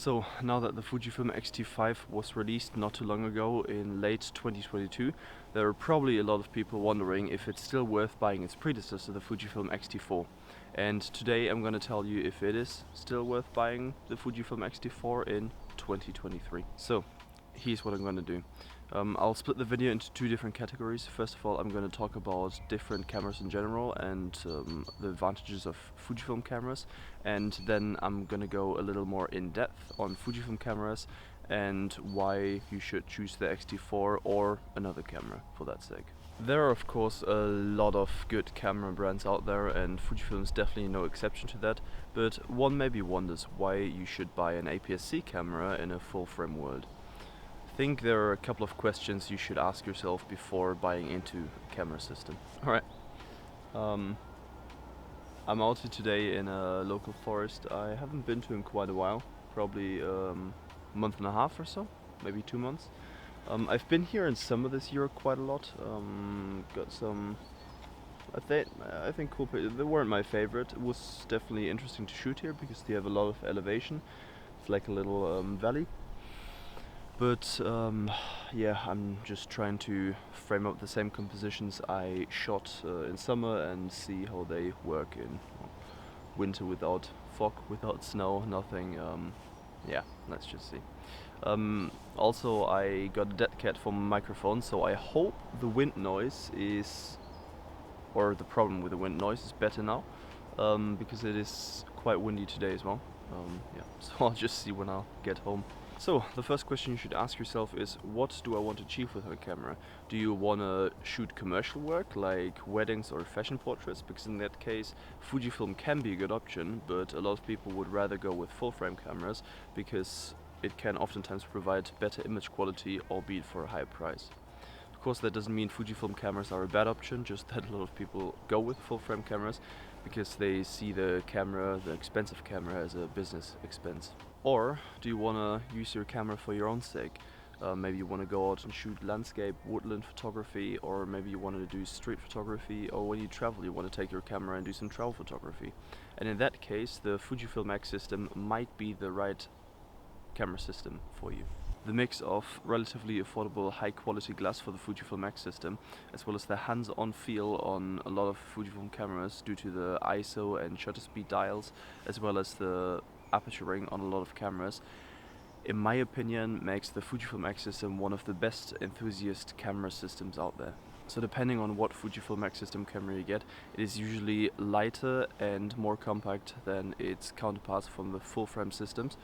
So now that the Fujifilm X-T4 was released not too long ago in late 2022, there are probably a lot of people wondering if it's still worth buying its predecessor, the Fujifilm X-T4. And today I'm going to tell you if it is still worth buying the Fujifilm X-T4 in 2023. So here's what I'm going to do. I'll split the video into two different categories. First of all, I'm going to talk about different cameras in general and the advantages of Fujifilm cameras, and then I'm going to go a little more in depth on Fujifilm cameras and why you should choose the X-T4 or another camera for that sake. There are of course a lot of good camera brands out there, and Fujifilm is definitely no exception to that, but one maybe wonders why you should buy an APS-C camera in a full-frame world. I think there are a couple of questions you should ask yourself before buying into a camera system. Alright, I'm out here today in a local forest I haven't been to in quite a while, probably a month and a half or so, maybe 2 months. I've been here in summer this year quite a lot, got some, I think cool pictures. They weren't my favorite. It was definitely interesting to shoot here because they have a lot of elevation. It's like a little valley. But yeah, I'm just trying to frame up the same compositions I shot in summer and see how they work in winter without fog, without snow, nothing. Yeah, let's just see. Also, I got a dead cat for my microphone, so I hope the wind noise is, or the problem with the wind noise is better now, because it is quite windy today as well. Yeah, so I'll just see when I'll get home. So, the first question you should ask yourself is, what do I want to achieve with a camera? Do you want to shoot commercial work, like weddings or fashion portraits? Because in that case, Fujifilm can be a good option, but a lot of people would rather go with full-frame cameras, because it can oftentimes provide better image quality, albeit for a higher price. Of course, that doesn't mean Fujifilm cameras are a bad option, just that a lot of people go with full-frame cameras, because they see the camera, the expensive camera, as a business expense. Or do you want to use your camera for your own sake? Maybe you want to go out and shoot landscape, woodland photography, or maybe you want to do street photography, or when you travel you want to take your camera and do some travel photography. And in that case, the Fujifilm X system might be the right camera system for you. The mix of relatively affordable high quality glass for the Fujifilm X system, as well as the hands-on feel on a lot of Fujifilm cameras due to the ISO and shutter speed dials, as well as the aperture ring on a lot of cameras, in my opinion makes the Fujifilm X system one of the best enthusiast camera systems out there. So depending on what Fujifilm X system camera you get, it is usually lighter and more compact than its counterparts from the full frame systems.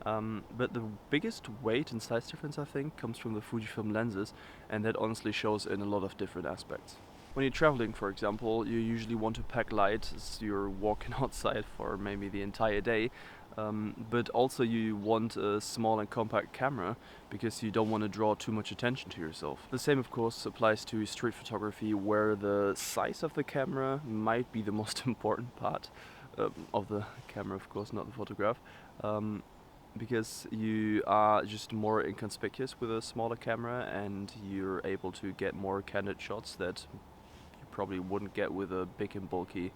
But the biggest weight and size difference, I think, comes from the Fujifilm lenses, and that honestly shows in a lot of different aspects. When you're traveling, for example, you usually want to pack light as you're walking outside for maybe the entire day, but also you want a small and compact camera because you don't want to draw too much attention to yourself. The same of course applies to street photography, where the size of the camera might be the most important part of the camera, of course, not the photograph. Because you are just more inconspicuous with a smaller camera, and you're able to get more candid shots that you probably wouldn't get with a big and bulky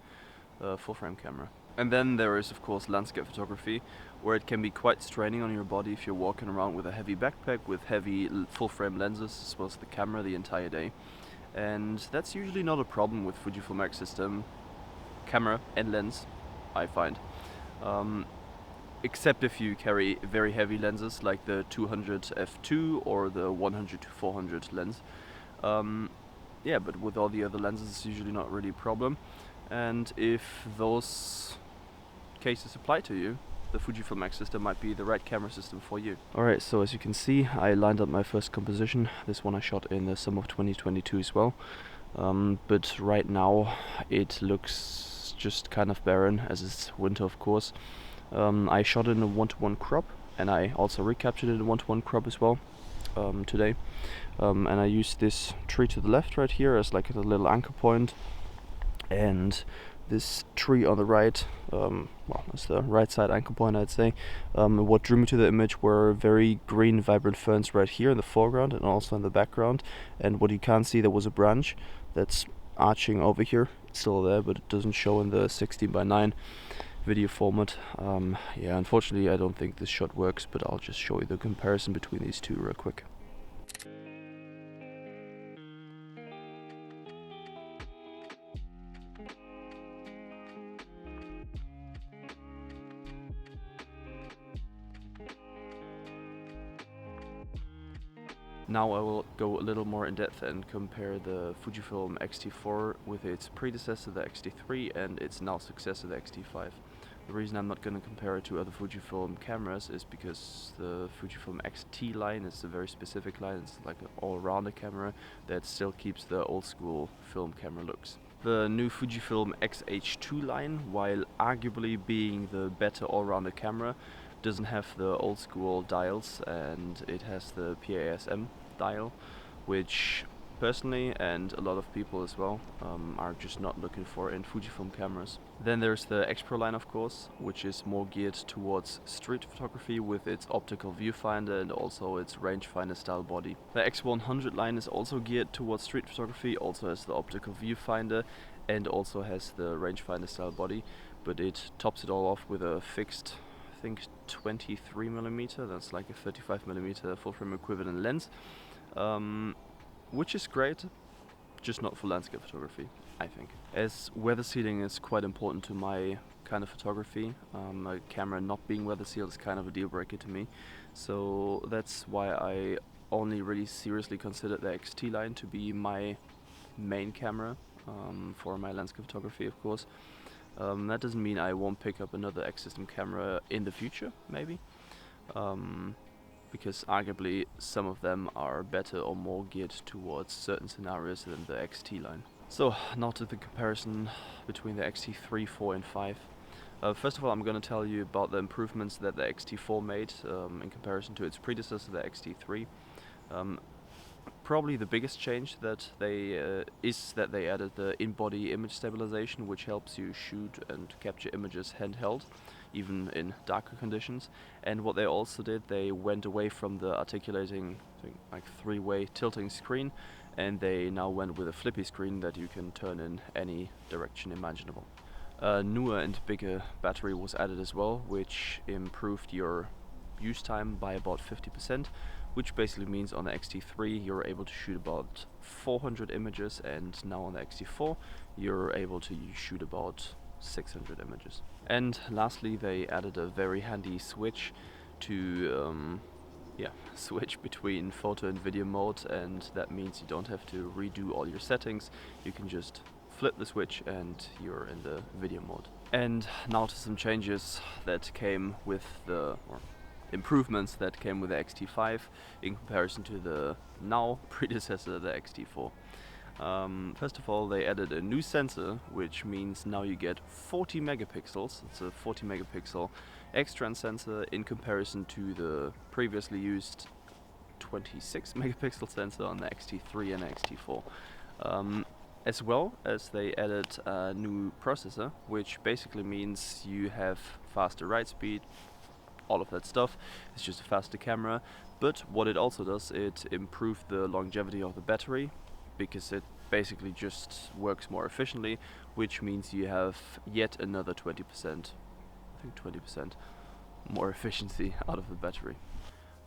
full-frame camera. And then there is of course landscape photography, where it can be quite straining on your body if you're walking around with a heavy backpack with heavy full-frame lenses as well as the camera the entire day. And that's usually not a problem with Fujifilm X system camera and lens, I find. Except if you carry very heavy lenses like the 200 f2 or the 100 to 400 lens. Yeah, but with all the other lenses it's usually not really a problem. And if those cases apply to you, the Fujifilm X system might be the right camera system for you. Alright, so as you can see, I lined up my first composition. This one I shot in the summer of 2022 as well. But right now it looks just kind of barren, as it's winter of course. I shot it in a 1:1 crop, and I also recaptured it in a 1:1 crop as well today. And I used this tree to the left right here as like a little anchor point, and this tree on the right, well, that's the right side anchor point, I'd say. What drew me to the image were very green, vibrant ferns right here in the foreground and also in the background. And what you can't see, there was a branch that's arching over here. It's still there, but it doesn't show in the 16:9 video format. Yeah, unfortunately I don't think this shot works, but I'll just show you the comparison between these two real quick. Now I will go a little more in depth and compare the Fujifilm X-T4 with its predecessor, the X-T3, and its now successor, the X-T5. The reason I'm not going to compare it to other Fujifilm cameras is because the Fujifilm X-T line is a very specific line. It's like an all-rounder camera that still keeps the old-school film camera looks. The new Fujifilm X-H2 line, while arguably being the better all-rounder camera, doesn't have the old school dials, and it has the PASM dial, which personally and a lot of people as well are just not looking for in Fujifilm cameras. Then there's the X Pro line, of course, which is more geared towards street photography with its optical viewfinder and also its rangefinder style body. The X100 line is also geared towards street photography, also has the optical viewfinder and also has the rangefinder style body, but it tops it all off with a fixed, I think, 23mm, that's like a 35mm full frame equivalent lens, which is great, just not for landscape photography, I think. As weather sealing is quite important to my kind of photography, a camera not being weather sealed is kind of a deal breaker to me, so that's why I only really seriously considered the XT line to be my main camera for my landscape photography, of course. That doesn't mean I won't pick up another X-System camera in the future, maybe, because arguably some of them are better or more geared towards certain scenarios than the XT line. So now to the comparison between the X-T3, 4 and 5. First of all, I'm going to tell you about the improvements that the X-T4 made in comparison to its predecessor, the X-T3. Probably the biggest change that is that they added the in-body image stabilization, which helps you shoot and capture images handheld, even in darker conditions. And what they also did, they went away from the articulating, like, three-way tilting screen, and they now went with a flippy screen that you can turn in any direction imaginable. A newer and bigger battery was added as well, which improved your use time by about 50%, which basically means on the X-T3 you're able to shoot about 400 images, and now on the X-T4 you're able to shoot about 600 images. And lastly, they added a very handy switch to switch between photo and video mode, and that means you don't have to redo all your settings. You can just flip the switch and you're in the video mode. And now to some changes that came with improvements that came with the X-T5 in comparison to the now predecessor, the X-T4. First of all, they added a new sensor, which means now you get 40 megapixels. It's a 40 megapixel X-Trans sensor in comparison to the previously used 26 megapixel sensor on the X-T3 and X-T4. As well as they added a new processor, which basically means you have faster write speed, all of that stuff. It's just a faster camera, but what it also does, it improved the longevity of the battery, because it basically just works more efficiently, which means you have yet another 20%, I think 20% more efficiency out of the battery.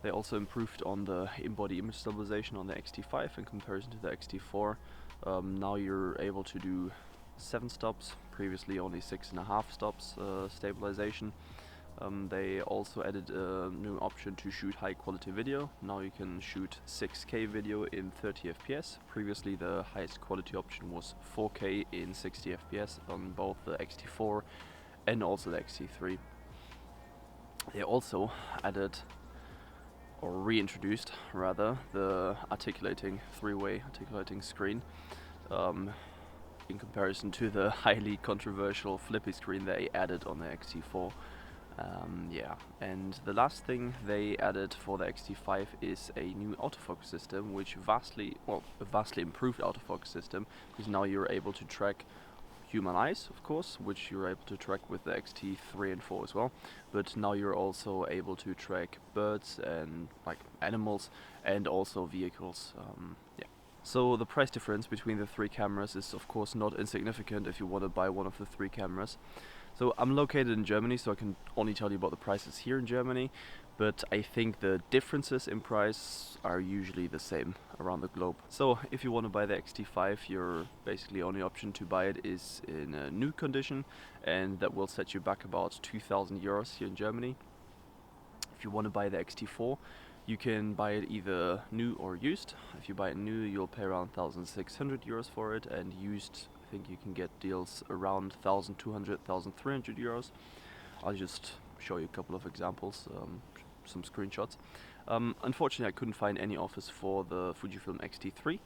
They also improved on the in-body image stabilization on the X-T5 in comparison to the X-T4. Now you're able to do 7 stops, previously only 6.5 stops stabilization. They also added a new option to shoot high quality video. Now you can shoot 6K video in 30 FPS. Previously the highest quality option was 4K in 60 FPS on both the X-T4 and also the X-T3. They also added, or reintroduced rather, the articulating three-way articulating screen in comparison to the highly controversial flippy screen they added on the X-T4. And the last thing they added for the X-T5 is a new autofocus system, which a vastly improved autofocus system, because now you're able to track human eyes, of course, which you're able to track with the X-T3 and 4 as well, but now you're also able to track birds and like animals and also vehicles. So the price difference between the three cameras is of course not insignificant if you want to buy one of the three cameras. So I'm located in Germany, so I can only tell you about the prices here in Germany, but I think the differences in price are usually the same around the globe. So if you want to buy the X-T5, your basically only option to buy it is in a new condition, and that will set you back about 2,000 euros here in Germany. If you want to buy the X-T4, you can buy it either new or used. If you buy it new, you'll pay around 1,600 euros for it, and used, I think you can get deals around 1,200, 1,300 euros. I'll just show you a couple of examples, some screenshots. Unfortunately, I couldn't find any offers for the Fujifilm X-T3,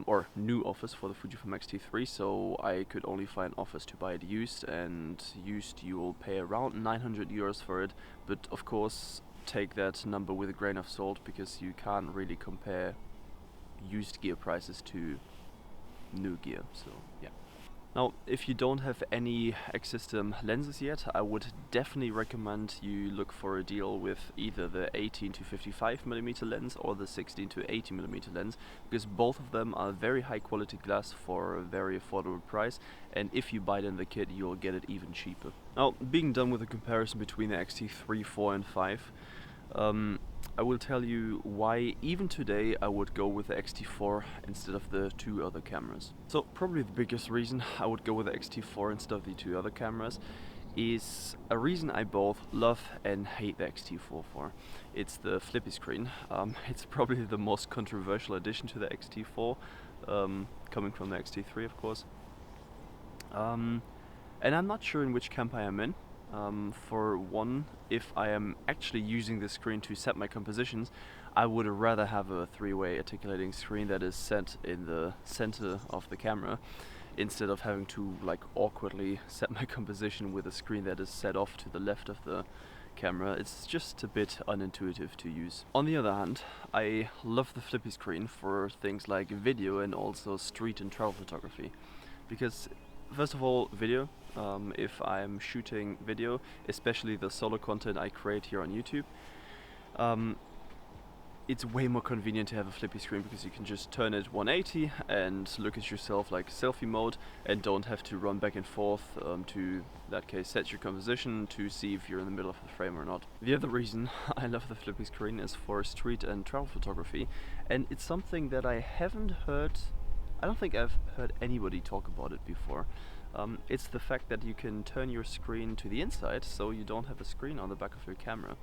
or new offers for the Fujifilm X-T3, so I could only find offers to buy it used, and used you will pay around 900 euros for it, but of course take that number with a grain of salt, because you can't really compare used gear prices to new gear, so yeah. Now, if you don't have any X-System lenses yet, I would definitely recommend you look for a deal with either the 18 to 55mm lens or the 16 to 80mm lens, because both of them are very high quality glass for a very affordable price, and if you buy it in the kit, you'll get it even cheaper. Now, being done with the comparison between the X-T3, 4 and 5, I will tell you why even today I would go with the X-T4 instead of the two other cameras. So probably the biggest reason I would go with the X-T4 instead of the two other cameras is a reason I both love and hate the X-T4 for. It's the flippy screen. It's probably the most controversial addition to the X-T4, coming from the X-T3 of course. And I'm not sure in which camp I am in. For one, if I am actually using the screen to set my compositions, I would rather have a three-way articulating screen that is set in the center of the camera, instead of having to like awkwardly set my composition with a screen that is set off to the left of the camera. It's just a bit unintuitive to use. On the other hand, I love the flippy screen for things like video and also street and travel photography, because first of all, video. If I'm shooting video, especially the solo content I create here on YouTube, it's way more convenient to have a flippy screen, because you can just turn it 180 and look at yourself like selfie mode, and don't have to run back and forth to, in that case, set your composition to see if you're in the middle of the frame or not. The other reason I love the flippy screen is for street and travel photography, and it's something that I haven't heard, I don't think I've heard anybody talk about it before. It's the fact that you can turn your screen to the inside, so you don't have a screen on the back of your camera.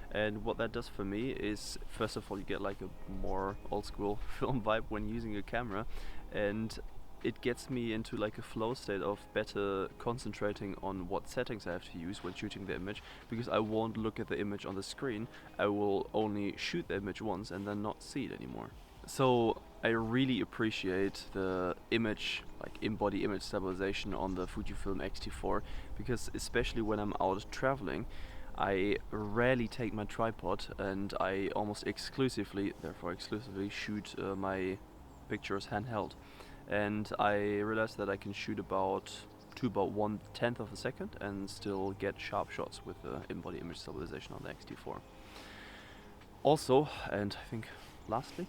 And what that does for me is, first of all, you get like a more old school film vibe when using a camera, and it gets me into like a flow state of better concentrating on what settings I have to use when shooting the image, because I won't look at the image on the screen. I will only shoot the image once and then not see it anymore. So I really appreciate the image, like in-body image stabilization on the Fujifilm X-T4, because especially when I'm out traveling, I rarely take my tripod, and I almost exclusively shoot my pictures handheld. And I realized that I can shoot about 1/10 of a second and still get sharp shots with the in-body image stabilization on the X-T4. Also, and I think lastly,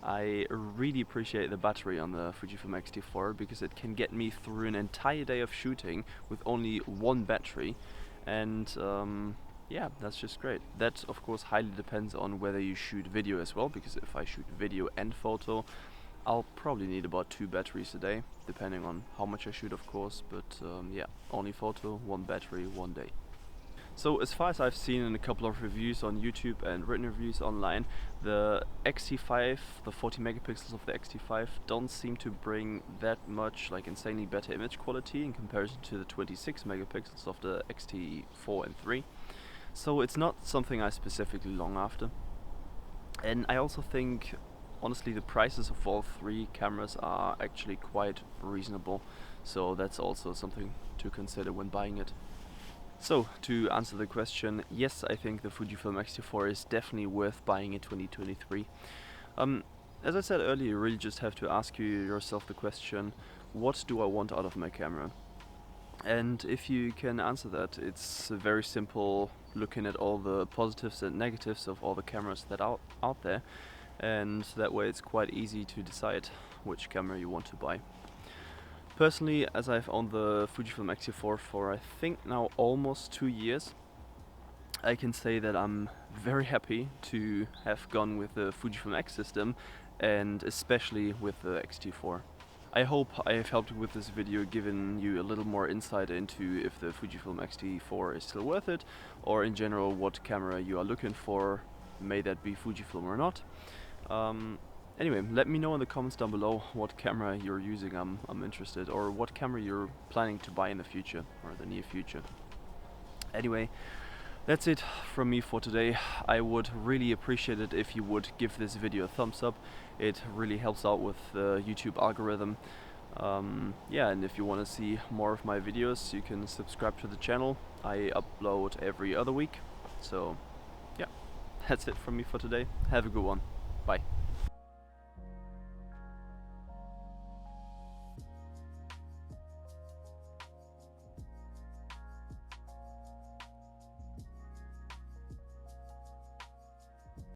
I really appreciate the battery on the Fujifilm X-T4, because it can get me through an entire day of shooting with only one battery, and yeah, that's just great. That of course highly depends on whether you shoot video as well, because if I shoot video and photo, I'll probably need about 2 batteries a day, depending on how much I shoot of course, but yeah, only photo, 1 battery, 1 day. So as far as I've seen in a couple of reviews on YouTube and written reviews online, the X-T5, the 40 megapixels of the X-T5 don't seem to bring that much like insanely better image quality in comparison to the 26 megapixels of the X-T4 and 3. So it's not something I specifically long after. And I also think, honestly, the prices of all 3 cameras are actually quite reasonable, so that's also something to consider when buying it. So, to answer the question, yes, I think the Fujifilm X-T4 is definitely worth buying in 2023. As I said earlier, you really just have to ask yourself the question, what do I want out of my camera? And if you can answer that, it's very simple looking at all the positives and negatives of all the cameras that are out there, and that way it's quite easy to decide which camera you want to buy. Personally, as I've owned the Fujifilm X-T4 for I think now almost 2 years, I can say that I'm very happy to have gone with the Fujifilm X system, and especially with the X-T4. I hope I have helped you with this video, giving you a little more insight into if the Fujifilm X-T4 is still worth it, or in general what camera you are looking for, may that be Fujifilm or not. Anyway, let me know in the comments down below what camera you're using. I'm interested, or what camera you're planning to buy in the future, or the near future. Anyway, that's it from me for today. I would really appreciate it if you would give this video a thumbs up. It really helps out with the YouTube algorithm. Yeah, and if you want to see more of my videos, you can subscribe to the channel. I upload every other week. So yeah, that's it from me for today. Have a good one. Bye.